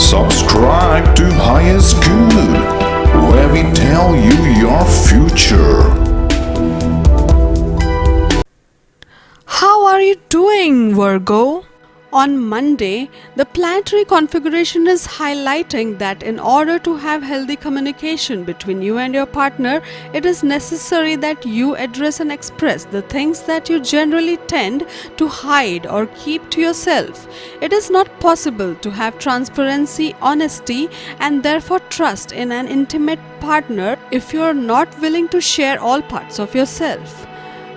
Subscribe to Highest Good, where we tell you your future. How are you doing, Virgo? On Monday, the planetary configuration is highlighting that in order to have healthy communication between you and your partner, it is necessary that you address and express the things that you generally tend to hide or keep to yourself. It is not possible to have transparency, honesty, and therefore trust in an intimate partner if you are not willing to share all parts of yourself.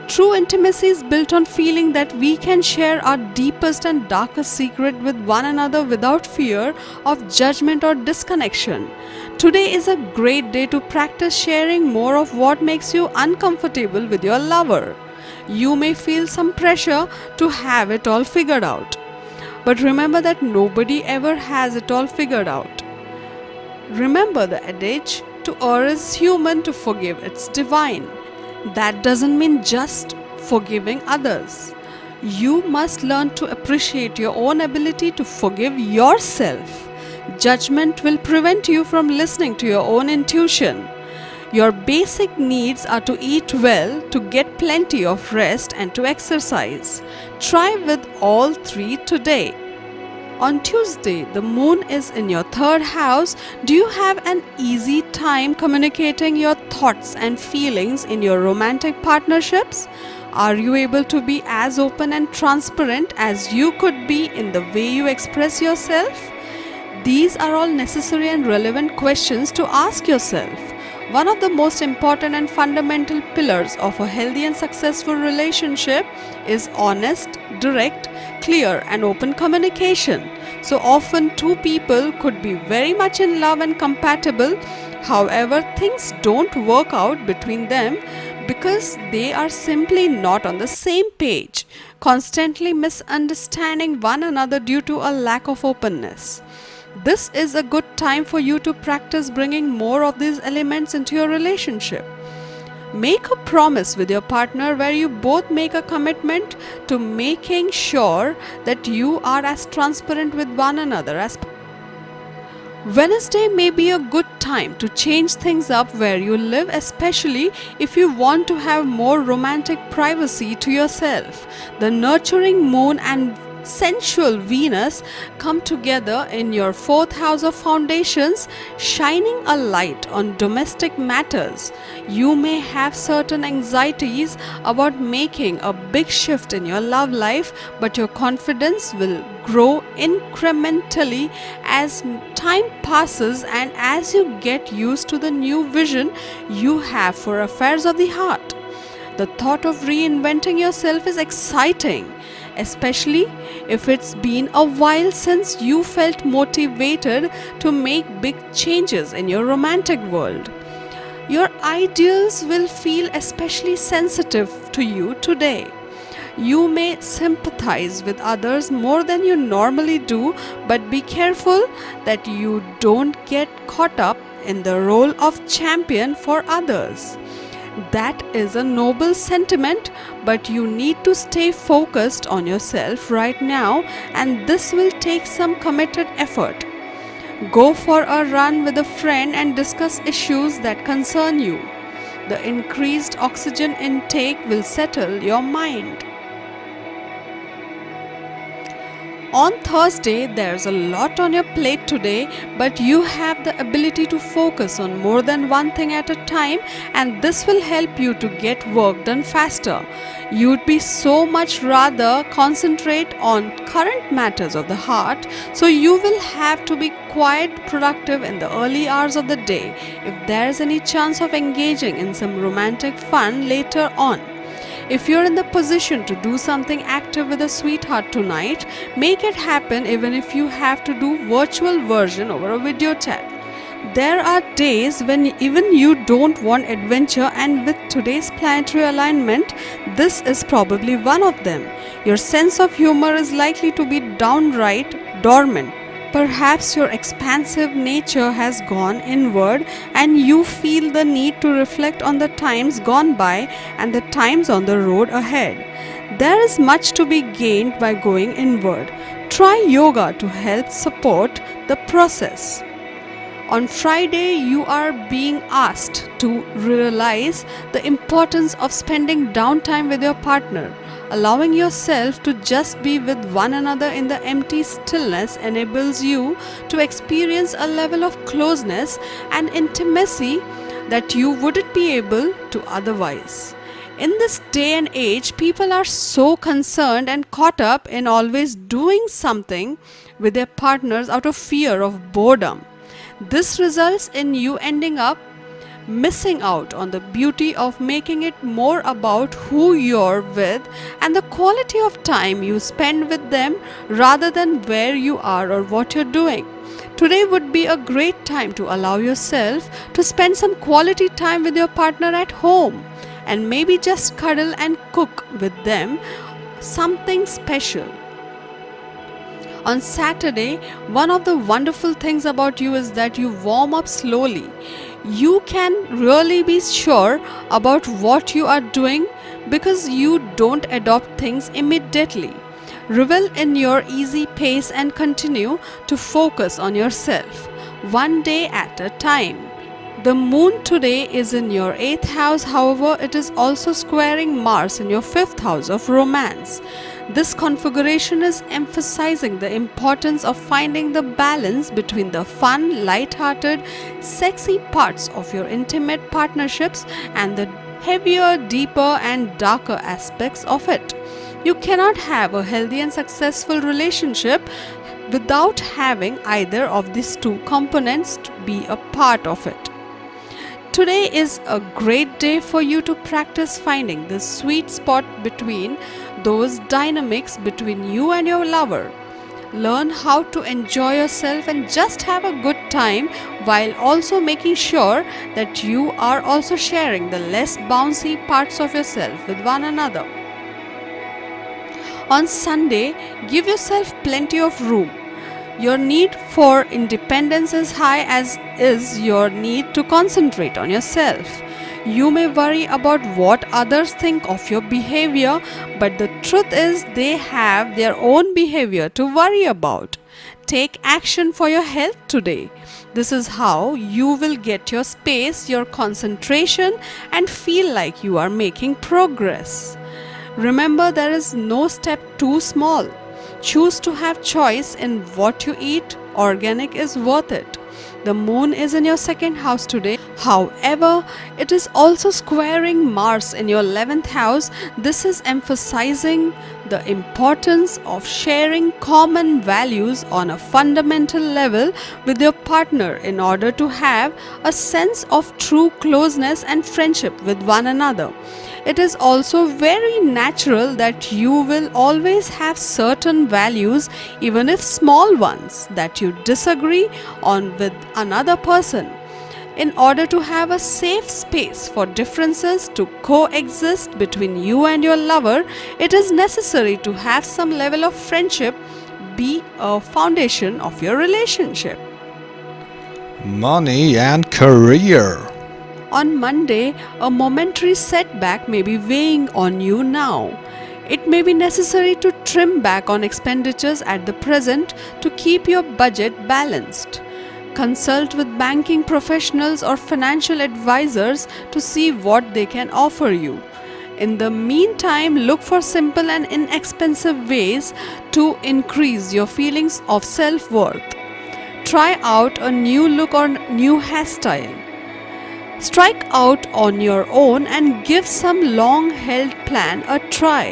True intimacy is built on feeling that we can share our deepest and darkest secret with one another without fear of judgment or disconnection. Today is a great day to practice sharing more of what makes you uncomfortable with your lover. You may feel some pressure to have it all figured out. But remember that nobody ever has it all figured out. Remember the adage, to err is human, to forgive it's divine. That doesn't mean just forgiving others. You must learn to appreciate your own ability to forgive yourself. Judgment will prevent you from listening to your own intuition. Your basic needs are to eat well, to get plenty of rest, and to exercise. Try with all three today. On Tuesday, the moon is in your third house. Do you have an easy time communicating your thoughts and feelings in your romantic partnerships? Are you able to be as open and transparent as you could be in the way you express yourself? These are all necessary and relevant questions to ask yourself. One of the most important and fundamental pillars of a healthy and successful relationship is honest, direct, clear, and open communication. So often, two people could be very much in love and compatible. However, things don't work out between them because they are simply not on the same page, constantly misunderstanding one another due to a lack of openness. This is a good time for you to practice bringing more of these elements into your relationship. Make a promise with your partner where you both make a commitment to making sure that you are as transparent with one another as Wednesday may be a good time to change things up where you live, especially if you want to have more romantic privacy to yourself. The nurturing moon and sensual Venus come together in your fourth house of foundations, shining a light on domestic matters. You may have certain anxieties about making a big shift in your love life, but your confidence will grow incrementally as time passes and as you get used to the new vision you have for affairs of the heart. The thought of reinventing yourself is exciting, especially if it's been a while since you felt motivated to make big changes in your romantic world. Your ideals will feel especially sensitive to you today. You may sympathize with others more than you normally do, but be careful that you don't get caught up in the role of champion for others. That is a noble sentiment, but you need to stay focused on yourself right now, and this will take some committed effort. Go for a run with a friend and discuss issues that concern you. The increased oxygen intake will settle your mind. On Thursday, there's a lot on your plate today, but you have the ability to focus on more than one thing at a time, and this will help you to get work done faster. You'd be so much rather concentrate on current matters of the heart, so you will have to be quite productive in the early hours of the day if there's any chance of engaging in some romantic fun later on. If you're in the position to do something active with a sweetheart tonight, make it happen even if you have to do virtual version over a video chat. There are days when even you don't want adventure, and with today's planetary alignment, this is probably one of them. Your sense of humor is likely to be downright dormant. Perhaps your expansive nature has gone inward and you feel the need to reflect on the times gone by and the times on the road ahead. There is much to be gained by going inward. Try yoga to help support the process. On Friday, you are being asked to realize the importance of spending downtime with your partner. Allowing yourself to just be with one another in the empty stillness enables you to experience a level of closeness and intimacy that you wouldn't be able to otherwise. In this day and age, people are so concerned and caught up in always doing something with their partners out of fear of boredom. This results in you ending up missing out on the beauty of making it more about who you're with and the quality of time you spend with them rather than where you are or what you're doing. Today would be a great time to allow yourself to spend some quality time with your partner at home and maybe just cuddle and cook with them something special. On Saturday, one of the wonderful things about you is that you warm up slowly. You can really be sure about what you are doing because you don't adopt things immediately. Revel in your easy pace and continue to focus on yourself, one day at a time. The moon today is in your 8th house, however, it is also squaring Mars in your 5th house of romance. This configuration is emphasizing the importance of finding the balance between the fun, light-hearted, sexy parts of your intimate partnerships and the heavier, deeper, and darker aspects of it. You cannot have a healthy and successful relationship without having either of these two components to be a part of it. Today is a great day for you to practice finding the sweet spot between those dynamics between you and your lover. Learn how to enjoy yourself and just have a good time while also making sure that you are also sharing the less bouncy parts of yourself with one another. On Sunday, give yourself plenty of room. Your need for independence is high, as is your need to concentrate on yourself. You may worry about what others think of your behavior, but the truth is they have their own behavior to worry about. Take action for your health today. This is how you will get your space, your concentration, and feel like you are making progress. Remember, there is no step too small. Choose to have choice in what you eat. Organic is worth it. The moon is in your 2nd house today. However, it is also squaring Mars in your 11th house. This is emphasizing the importance of sharing common values on a fundamental level with your partner in order to have a sense of true closeness and friendship with one another. It is also very natural that you will always have certain values, even if small ones, that you disagree on with another person. In order to have a safe space for differences to coexist between you and your lover, it is necessary to have some level of friendship be a foundation of your relationship. Money and career. On Monday, a momentary setback may be weighing on you now. It may be necessary to trim back on expenditures at the present to keep your budget balanced. Consult with banking professionals or financial advisors to see what they can offer you. In the meantime, look for simple and inexpensive ways to increase your feelings of self-worth. Try out a new look or new hairstyle. Strike out on your own and give some long-held plan a try.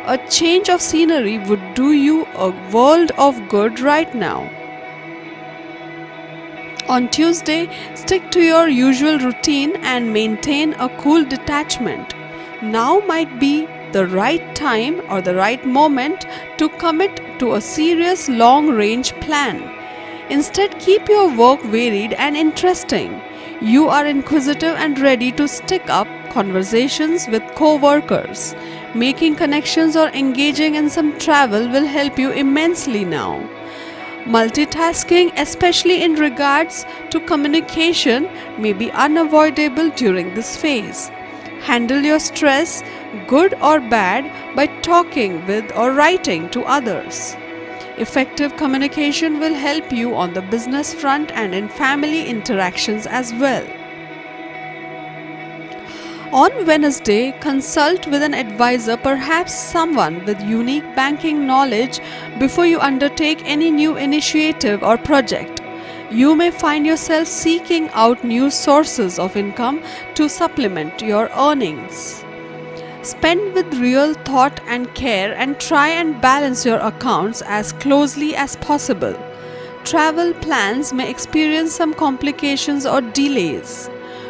A change of scenery would do you a world of good right now. On Tuesday, stick to your usual routine and maintain a cool detachment. Now might be the right time or the right moment to commit to a serious long-range plan. Instead, keep your work varied and interesting. You are inquisitive and ready to stick up conversations with co-workers. Making connections or engaging in some travel will help you immensely now. Multitasking, especially in regards to communication, may be unavoidable during this phase. Handle your stress, good or bad, by talking with or writing to others. Effective communication will help you on the business front and in family interactions as well. On Wednesday, consult with an advisor, perhaps someone with unique banking knowledge, before you undertake any new initiative or project. You may find yourself seeking out new sources of income to supplement your earnings. Spend with real thought and care and try and balance your accounts as closely as possible. Travel plans may experience some complications or delays.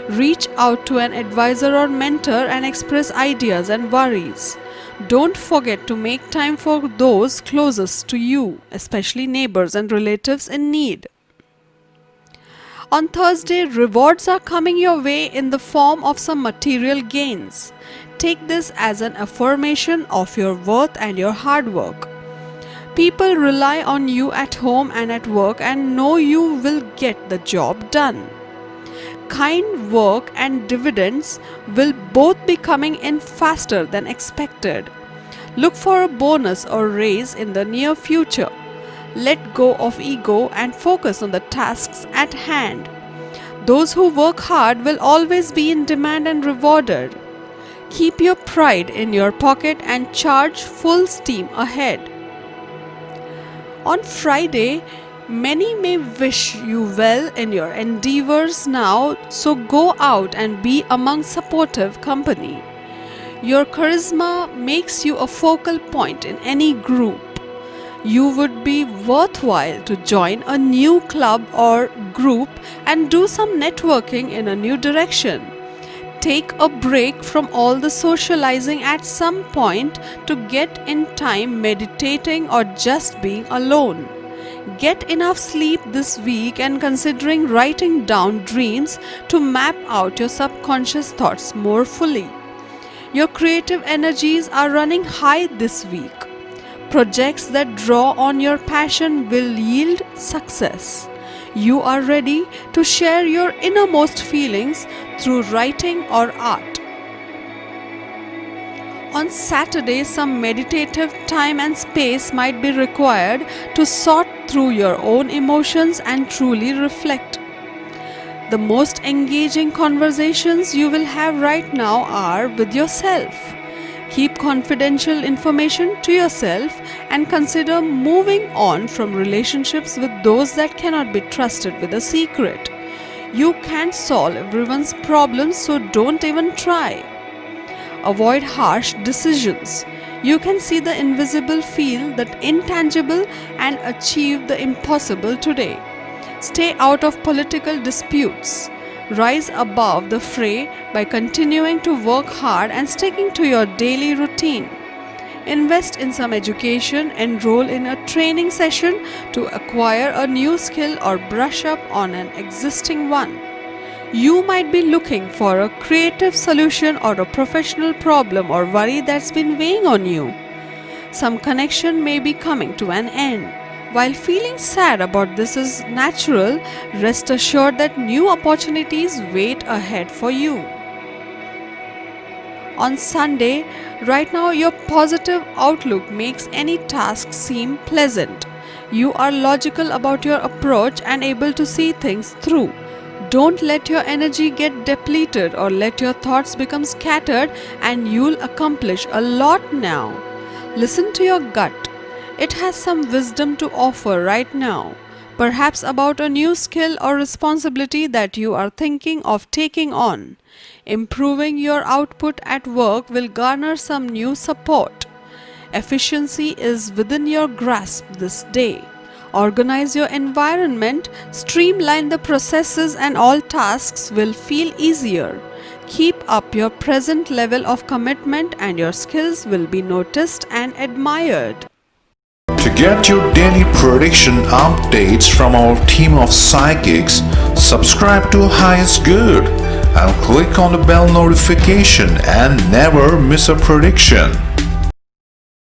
Reach out to an advisor or mentor and express ideas and worries. Don't forget to make time for those closest to you, especially neighbors and relatives in need. On Thursday, rewards are coming your way in the form of some material gains. Take this as an affirmation of your worth and your hard work. People rely on you at home and at work and know you will get the job done. Kind work and dividends will both be coming in faster than expected. Look for a bonus or raise in the near future. Let go of ego and focus on the tasks at hand. Those who work hard will always be in demand and rewarded. Keep your pride in your pocket and charge full steam ahead. On Friday, many may wish you well in your endeavors now, so go out and be among supportive company. Your charisma makes you a focal point in any group. You would be worthwhile to join a new club or group and do some networking in a new direction. Take a break from all the socializing at some point to get in time meditating or just being alone. Get enough sleep this week and considering writing down dreams to map out your subconscious thoughts more fully. Your creative energies are running high this week. Projects that draw on your passion will yield success. You are ready to share your innermost feelings through writing or art. On Saturday, some meditative time and space might be required to sort through your own emotions and truly reflect. The most engaging conversations you will have right now are with yourself. Keep confidential information to yourself and consider moving on from relationships with those that cannot be trusted with a secret. You can't solve everyone's problems, so don't even try. Avoid harsh decisions. You can see the invisible, feel the intangible, and achieve the impossible today. Stay out of political disputes. Rise above the fray by continuing to work hard and sticking to your daily routine. Invest in some education, enroll in a training session to acquire a new skill or brush up on an existing one. You might be looking for a creative solution or a professional problem or worry that's been weighing on you. Some connection may be coming to an end. While feeling sad about this is natural, rest assured that new opportunities wait ahead for you. On Sunday, right now your positive outlook makes any task seem pleasant. You are logical about your approach and able to see things through. Don't let your energy get depleted or let your thoughts become scattered, and you'll accomplish a lot now. Listen to your gut. It has some wisdom to offer right now, perhaps about a new skill or responsibility that you are thinking of taking on. Improving your output at work will garner some new support. Efficiency is within your grasp this day. Organize your environment, streamline the processes, and all tasks will feel easier. Keep up your present level of commitment and your skills will be noticed and admired. To get your daily prediction updates from our team of psychics, subscribe to Highest Good and click on the bell notification and never miss a prediction.